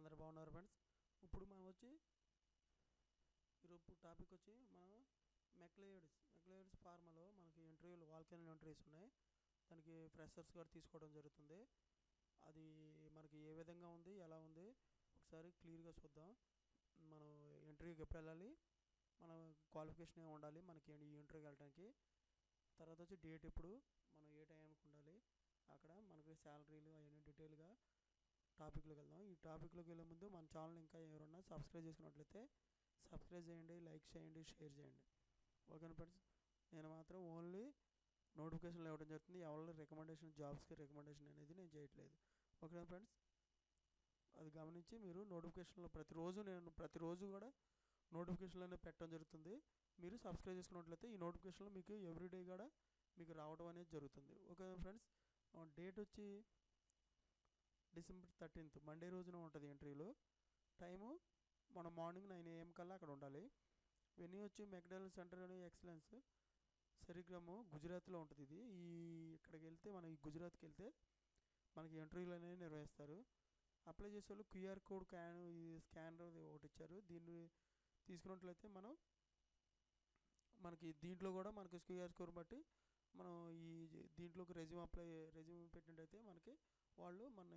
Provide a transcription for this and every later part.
అందరు బాగున్నారు ఫ్రెండ్స్. ఇప్పుడు మనం వచ్చి ఈరోజు టాపిక్ వచ్చి మనం మెక్లైడ్స్ ఫార్మాలో మనకి ఇంటర్వ్యూలు వాల్కెనల్ ఇంటర్వ్యూస్ ఉన్నాయి. దానికి ఫ్రెషర్స్ కూడా తీసుకోవడం జరుగుతుంది. అది మనకి ఏ విధంగా ఉంది, ఎలా ఉంది ఒకసారి క్లియర్గా చూద్దాం. మనం ఇంటర్వ్యూకి ఎప్పుడు వెళ్ళాలి, మన క్వాలిఫికేషన్ ఏమి ఉండాలి మనకి ఈ ఇంటర్వ్యూకి వెళ్ళడానికి, తర్వాత వచ్చి డేట్ ఎప్పుడు, మనం ఏ టైంకి ఉండాలి, అక్కడ మనకి శాలరీలు అవన్నీ డీటెయిల్గా టాపిక్లోకి వెళ్దాం. ఈ టాపిక్లోకి వెళ్ళే ముందు మన ఛానల్ ఇంకా ఎవరన్నా సబ్స్క్రైబ్ చేసుకున్నట్లయితే సబ్స్క్రైబ్ చేయండి, లైక్ చేయండి, షేర్ చేయండి. ఓకేనా ఫ్రెండ్స్. నేను మాత్రం ఓన్లీ నోటిఫికేషన్లు ఇవ్వడం జరుగుతుంది. ఎవరి రికమెండేషన్, జాబ్స్కి రికమెండేషన్ అనేది నేను చేయట్లేదు. ఓకేనా ఫ్రెండ్స్. అది గమనించి మీరు నోటిఫికేషన్లో ప్రతిరోజు కూడా నోటిఫికేషన్లోనే పెట్టడం జరుగుతుంది. మీరు సబ్స్క్రైబ్ చేసుకున్నట్లయితే ఈ నోటిఫికేషన్లో మీకు ఎవ్రీడే కూడా మీకు రావడం అనేది జరుగుతుంది. Okay friends. డేట్ వచ్చి December 13th మండే రోజున ఉంటుంది ఇంటర్వ్యూలో. టైము మన మార్నింగ్ 9 AM కల్లా అక్కడ ఉండాలి. వెన్యూ వచ్చి మెక్డొనాల్డ్ సెంటర్ అని ఎక్సలెన్స్ సెరిగ్రాము గుజరాత్లో ఉంటుంది. ఇది ఇక్కడికి వెళ్తే మన ఈ గుజరాత్కి వెళ్తే మనకి ఇంటర్వ్యూలు అనేవి నిర్వహిస్తారు. అప్లై చేసే వాళ్ళు QR కోడ్ ఈ స్కానర్ ఒకటి ఇచ్చారు. దీన్ని తీసుకున్నట్లయితే మనకి దీంట్లో కూడా మనకి QR కోడ్ బట్టి మనం దీంట్లోకి రెజ్యూమ్ పెట్టినట్టయితే మనకి వాళ్ళు మన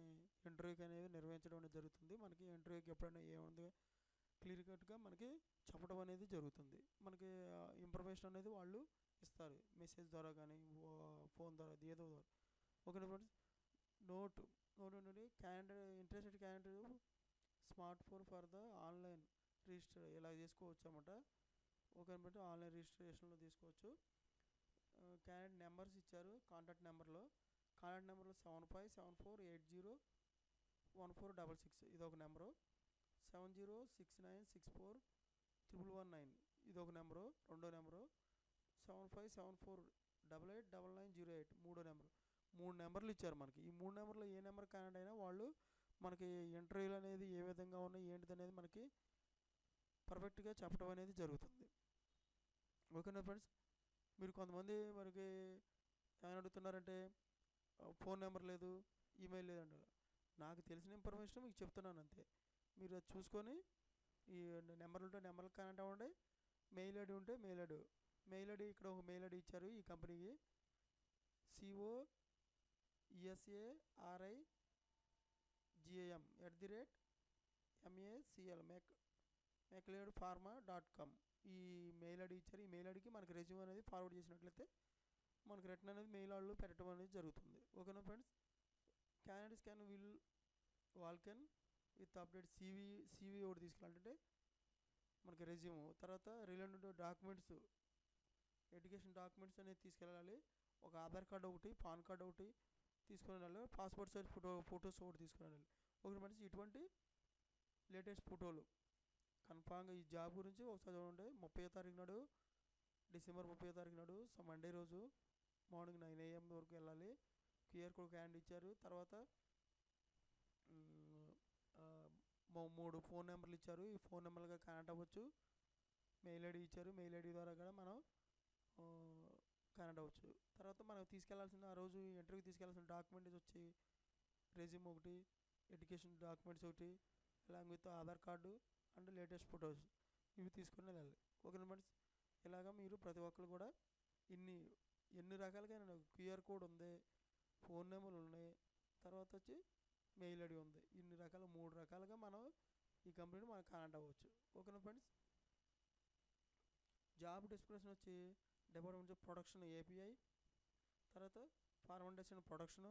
ఇంటర్వ్యూకి అనేది నిర్వహించడం అనేది జరుగుతుంది. మనకి ఇంటర్వ్యూకి ఎప్పుడైనా ఏముంది క్లియర్ కట్గా మనకి చెప్పడం అనేది జరుగుతుంది. మనకి ఇన్ఫర్మేషన్ అనేది వాళ్ళు ఇస్తారు, మెసేజ్ ద్వారా కానీ ఫోన్ ద్వారా, ఏదో ద్వారా. Okay friends. నోట్ ఏంటంటే interested candidate smart phone for the online register ఇలా చేసుకోవచ్చు అన్నమాట. ఓకే బట్టి ఆన్లైన్ రిజిస్ట్రేషన్లో తీసుకోవచ్చు. క్యాండిడేట్ నెంబర్స్ ఇచ్చారు. కాంటాక్ట్ నెంబర్లో 7574801466 ఇది ఒక నెంబరు. 7069641119 ఇది ఒక నెంబరు. రెండో నెంబరు 7574889908 మూడో నెంబరు. 3 నెంబర్లు ఇచ్చారు మనకి. ఈ 3 నెంబర్లో ఏ నెంబర్ కనెక్ట్ అయినా వాళ్ళు మనకి ఇంటర్వ్యూలు అనేది ఏ విధంగా ఉన్నాయి ఏంటిది అనేది మనకి పర్ఫెక్ట్గా చెప్పడం అనేది జరుగుతుంది. ఓకేనా ఫ్రెండ్స్. మీరు కొంతమంది మనకి ఏమైనా అడుగుతున్నారంటే ఫోన్ నెంబర్ లేదు, ఈమెయిల్ లేదండి. నాకు తెలిసిన ఇన్ఫర్మేషన్ మీకు చెప్తున్నాను అంతే. మీరు అది చూసుకొని ఈ నెంబర్లు ఉంటే నెంబర్లు కనెక్ట్ అవ్వండి. మెయిల్ ఐడి ఉంటే మెయిల్ ఐడి ఇక్కడ ఒక మెయిల్ ఐడి ఇచ్చారు ఈ కంపెనీకి. COSARIGAM macleodpharma.com ఈ మెయిల్ ఐడి ఇచ్చారు. ఈ మెయిల్ ఐడికి మనకి రెజ్యూమ్ అనేది ఫార్వర్డ్ చేసినట్లయితే మనకి రిటర్న్ అనేది మెయిల్ వాళ్ళు పెట్టడం అనేది జరుగుతుంది. ఓకేనా friends. Candidates walk in with update CV ఒకటి తీసుకెళ్ళాలంటే మనకి రెజ్యూమ్, తర్వాత రిలేటెడ్ డాక్యుమెంట్స్, ఎడ్యుకేషన్ డాక్యుమెంట్స్ అనేది తీసుకెళ్ళాలి. ఒక ఆధార్ కార్డు ఒకటి, పాన్ కార్డు ఒకటి తీసుకుని వెళ్ళాలి. పాస్పోర్ట్ సైజ్ ఫొటోస్ ఒకటి తీసుకుని వెళ్ళాలి. ఒకటి మంచి ఇటువంటి లేటెస్ట్ ఫోటోలు కన్ఫామ్గా ఈ జాబ్ గురించి ఒకసారి చూడండి. 30వ తారీఖు నాడు, December 30వ తారీఖు నాడు మండే రోజు మార్నింగ్ 9 AM వరకు వెళ్ళాలి. QR కోడ్ క్యాండ్ ఇచ్చారు. తర్వాత 3 ఫోన్ నెంబర్లు ఇచ్చారు. ఈ ఫోన్ నెంబర్లుగా కనెక్ట్ అవ్వచ్చు. మెయిల్ ఐడి ఇచ్చారు. మెయిల్ ఐడి ద్వారా కూడా మనం కనెక్ట్ అవ్వచ్చు. తర్వాత మనం తీసుకెళ్లాల్సిన ఆ రోజు ఇంటర్వ్యూకి తీసుకెళ్లాల్సిన డాక్యుమెంట్స్ వచ్చి రెజ్యూమ్ ఒకటి, ఎడ్యుకేషన్ డాక్యుమెంట్స్ ఒకటి, along with Aadhaar card and latest photos ఇవి తీసుకుని వెళ్ళాలి. Okay friends. ఇలాగ మీరు ప్రతి ఒక్కరు కూడా ఎన్ని రకాలుగా QR కోడ్ ఉంది, ఫోన్ నెంబర్లు ఉన్నాయి, తర్వాత వచ్చి మెయిల్ ఐడి ఉంది. ఇన్ని రకాల 3 రకాలుగా మనం ఈ కంపెనీని మనం కనెక్ట్ అవ్వచ్చు. ఓకేనా ఫ్రెండ్స్. జాబ్ డిస్క్రిప్షన్ వచ్చి డిపార్ట్మెంట్ ఆఫ్ ప్రొడక్షన్ API, తర్వాత fomentation production,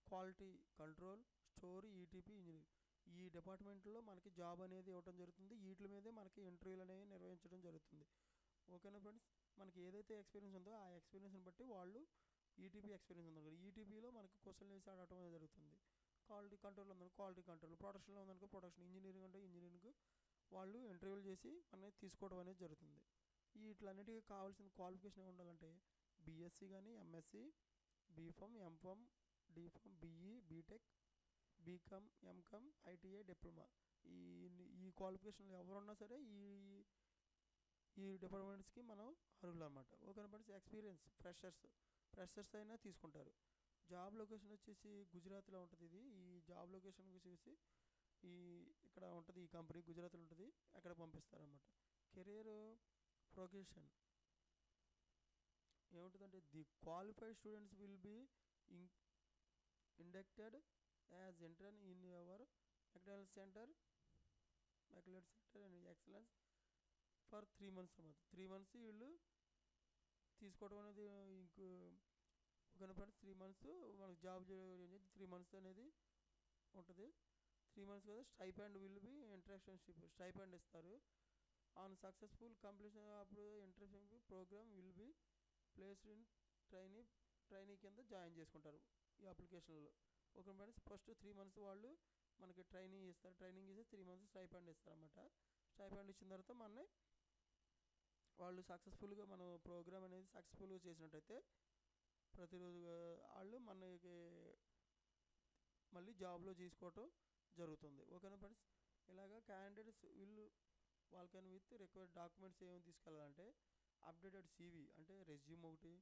quality control, store, ETP, engineering ఈ డిపార్ట్మెంట్లో మనకి జాబ్ అనేది ఇవ్వడం జరుగుతుంది. వీటి మీదే మనకి ఇంటర్వ్యూలు అనేవి నిర్వహించడం జరుగుతుంది. ఓకేనా ఫ్రెండ్స్. మనకి ఏదైతే ఎక్స్పీరియన్స్ ఉందో ఆ ఎక్స్పీరియన్స్ని బట్టి వాళ్ళు ETP ఎక్స్పీరియన్స్ ఉందనుకో ETPలో మనకి క్వశ్చన్ వేసి అడగడం అనేది జరుగుతుంది. క్వాలిటీ కంట్రోల్ ఉందనుకో క్వాలిటీ కంట్రోల్, ప్రొడక్షన్లో ఉందనుకో ప్రొడక్షన్, ఇంజనీరింగ్ అంటే ఇంజనీరింగ్ వాళ్ళు ఇంటర్వ్యూలు చేసి మనకి తీసుకోవడం అనేది జరుగుతుంది. వీటిలన్నిటికీ కావాల్సిన క్వాలిఫికేషన్ ఉండాలంటే BSc కానీ, MSc, BPharm, MPharm, DPharm, BE, BTech, BCom, MCom, ITI, diploma ఈ క్వాలిఫికేషన్లు ఎవరున్నా సరే ఈ డిపార్ట్మెంట్స్కి మనం అర్హులు అన్నమాట. ఓకేనా ఫ్రెండ్స్. ఎక్స్పీరియన్స్ ఫ్రెషర్స్ అయినా తీసుకుంటారు. జాబ్ లొకేషన్ వచ్చేసి గుజరాత్లో ఉంటుంది. ఈ జాబ్ లొకేషన్ వచ్చేసి ఈ ఇక్కడ ఉంటుంది, ఈ కంపెనీ గుజరాత్లో ఉంటుంది, అక్కడ పంపిస్తారన్నమాట. కెరీర్ ప్రొగ్రెషన్ ఏముంటుందంటే the qualified students will be in inducted as intern in your McDonald centre and excellence for 3 months అన్నమాట. 3 months వీళ్ళు తీసుకోవడం అనేది ఇంకో ఒకనొక 3 months మనకు జాబ్ 3 months అనేది ఉంటుంది. 3 months కదా. Stipend will be internship stipend ఇస్తారు. ఆన్ సక్సెస్ఫుల్ కంప్లీషన్ అప్పుడు internship programme will be placed in trainee కింద జాయిన్ చేసుకుంటారు ఈ అప్లికేషన్లో. ఒక ఫస్ట్ 3 months వాళ్ళు మనకి ట్రైనింగ్ ఇస్తారు. ట్రైనింగ్ ఇస్తే 3 months స్టైపెండ్ ఇస్తారన్నమాట. స్టైపెండ్ ఇచ్చిన తర్వాత మన వాళ్ళు సక్సెస్ఫుల్గా మనం ప్రోగ్రామ్ అనేది సక్సెస్ఫుల్గా చేసినట్టయితే ప్రతిరోజు వాళ్ళు మనకి మళ్ళీ జాబ్లో తీసుకోవటం జరుగుతుంది. ఓకేనా ఫ్రెండ్స్. ఇలాగా క్యాండిడేట్స్ వీళ్ళు వాళ్ళకని విత్ రిక్వైర్డ్ డాక్యుమెంట్స్ ఏమేమి తీసుకెళ్ళాలంటే అప్డేటెడ్ CV అంటే రెజ్యూమ్ ఒకటి,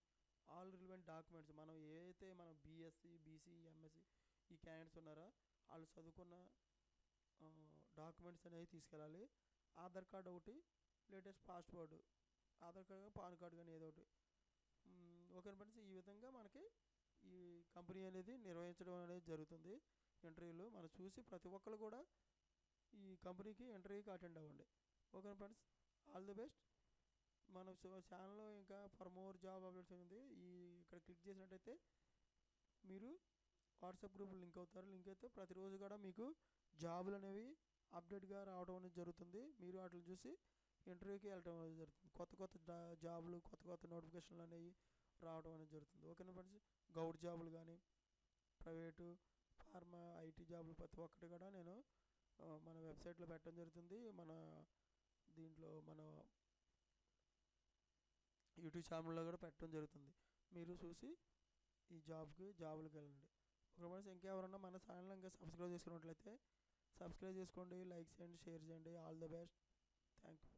ఆల్ రిలవెంట్ డాక్యుమెంట్స్ మనం ఏదైతే మనం BSc BC MSc ఈ క్యాండిడేట్స్ ఉన్నారో వాళ్ళు చదువుకున్న డాక్యుమెంట్స్ అనేవి తీసుకెళ్ళాలి. ఆధార్ కార్డు ఒకటి, latest passport, Aadhaar card pan card కానీ ఏదో ఒకటి. ఓకేనా ఫ్రెండ్స్. ఈ విధంగా మనకి ఈ కంపెనీ అనేది నిర్వహించడం అనేది జరుగుతుంది. ఇంటర్వ్యూలు మనం చూసి ప్రతి ఒక్కరు కూడా ఈ కంపెనీకి ఇంటర్వ్యూకి అటెండ్ అవ్వండి. ఓకేనా ఫ్రెండ్స్. All the best. మన ఛానల్లో ఇంకా ఫర్ మోర్ జాబ్ అప్డేట్స్ ఉంది. ఇక్కడ క్లిక్ చేసినట్టయితే మీరు వాట్సాప్ గ్రూప్ లింక్ అవుతారు. లింక్ అయితే ప్రతిరోజు కూడా మీకు జాబులు అనేవి అప్డేట్గా రావడం అనేది జరుగుతుంది. మీరు వాటిని చూసి ఇంటర్వ్యూకి వెళ్ళడం అనేది జరుగుతుంది. కొత్త కొత్త జాబులు, కొత్త కొత్త నోటిఫికేషన్లు అనేవి రావడం అనేది జరుగుతుంది. ఓకేనా ఫ్రెండ్స్. గౌడ్ జాబులు కానీ, ప్రైవేటు, ఫార్మా, IT జాబులు ప్రతి ఒక్కటి కూడా నేను మన వెబ్సైట్లో పెట్టడం జరుగుతుంది. మన దీంట్లో మన యూట్యూబ్ ఛానల్లో కూడా పెట్టడం జరుగుతుంది. మీరు చూసి ఈ జాబులకు వెళ్ళండి. ఒక మనసు ఇంకెవరన్నా మన ఛానల్ ఇంకా సబ్స్క్రైబ్ చేసుకున్నట్లయితే సబ్స్క్రైబ్ చేసుకోండి, లైక్ చేయండి, షేర్ చేయండి. All the best. Thank you.